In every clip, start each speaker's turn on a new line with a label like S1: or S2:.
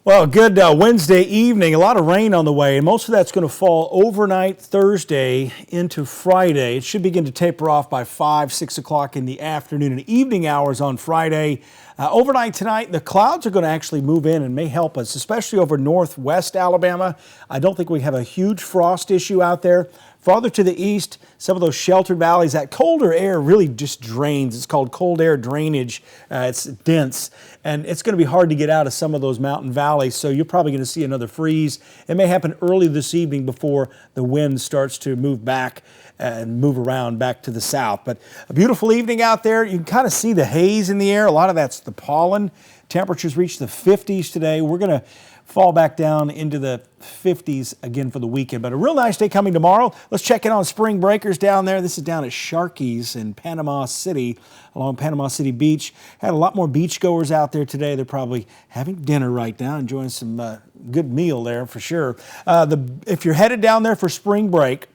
S1: Well, good Wednesday evening. A lot of rain on the way, and most of that's going to fall overnight Thursday into Friday. It should begin to taper off by 5, 6 o'clock in the afternoon and evening hours on Friday. Overnight tonight, the clouds are going to actually move in and may help us, especially over northwest Alabama. I don't think we have a huge frost issue out there. Farther to the east, some of those sheltered valleys, that colder air really just drains. It's called cold air drainage. It's dense, and it's going to be hard to get out of some of those mountain valleys, so you're probably going to see another freeze. It may happen early this evening before the wind starts to move back and move around back to the south. But a beautiful evening out there. You can kind of see the haze in the air. A lot of that's the pollen. Temperatures reach the 50s today. We're going to fall back down into the 50s again for the weekend. But a real nice day coming tomorrow. Let's check in on spring breakers down there. This is down at Sharky's in Panama City, along Panama City Beach. Had a lot more beachgoers out there today. They're probably having dinner right now, enjoying some good meal there for sure. If you're headed down there for spring break,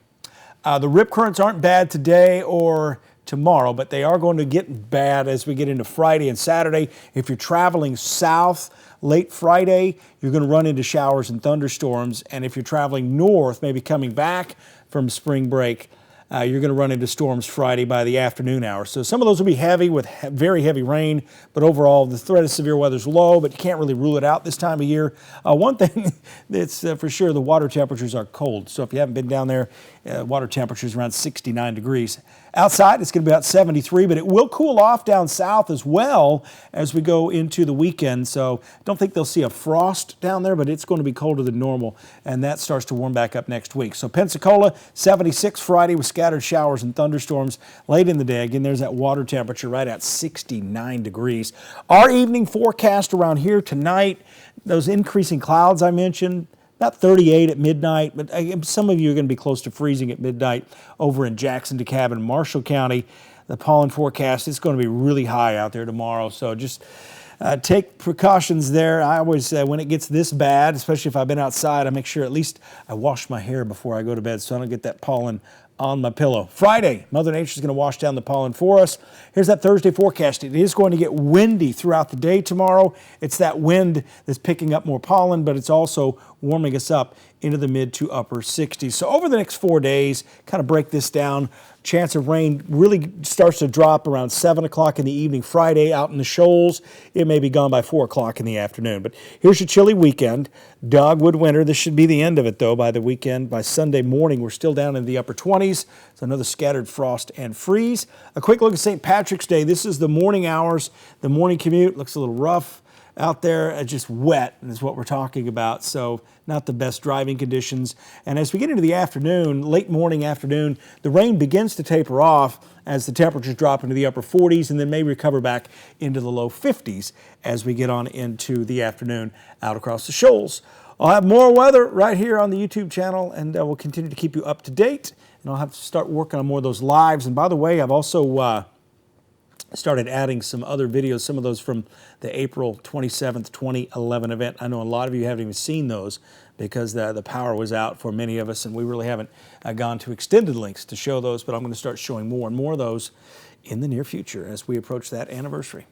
S1: the rip currents aren't bad today or tomorrow, but they are going to get bad as we get into Friday and Saturday. If you're traveling south late Friday, you're going to run into showers and thunderstorms. And if you're traveling north, maybe coming back from spring break, you're going to run into storms Friday by the afternoon hours. So some of those will be heavy with very heavy rain, but overall the threat of severe weather is low, but you can't really rule it out this time of year. One thing that's for sure, the water temperatures are cold. So if you haven't been down there, water temperatures around 69 degrees. Outside, it's going to be about 73, but it will cool off down south as well as we go into the weekend. So don't think they'll see a frost down there, but it's going to be colder than normal, and that starts to warm back up next week. So Pensacola, 76 Friday with scattered showers and thunderstorms late in the day. Again, there's that water temperature right at 69 degrees. Our evening forecast around here tonight, those increasing clouds I mentioned, about 38 at midnight, but some of you are going to be close to freezing at midnight over in Jackson, DeKalb, and Marshall County. The pollen forecast is going to be really high out there tomorrow, so just take precautions there. I always, when it gets this bad, especially if I've been outside, I make sure at least I wash my hair before I go to bed so I don't get that pollen on my pillow. Friday, Mother Nature is going to wash down the pollen for us. Here's that Thursday forecast. It is going to get windy throughout the day tomorrow. It's that wind that's picking up more pollen, but it's also warming us up into the mid to upper 60s. So over the next 4 days, kind of break this down. Chance of rain really starts to drop around 7 o'clock in the evening Friday out in the shoals. It may be gone by 4 o'clock in the afternoon. But here's your chilly weekend. Dogwood Winter. This should be the end of it, though, by the weekend. By Sunday morning, we're still down in the upper 20s. So another scattered frost and freeze. A quick look at St. Patrick's Day. This is the morning hours. The morning commute looks a little rough out there, just wet is what we're talking about, so not the best driving conditions. And as we get into the afternoon, late morning afternoon, the rain begins to taper off as the temperatures drop into the upper 40s and then may recover back into the low 50s as we get on into the afternoon out across the shoals. I'll have more weather right here on the YouTube channel, and we'll continue to keep you up to date. And I'll have to start working on more of those lives. And by the way, I've also started adding some other videos, some of those from the April 27th, 2011 event. I know a lot of you haven't even seen those because the power was out for many of us, and we really haven't gone to extended links to show those, but I'm going to start showing more and more of those in the near future as we approach that anniversary.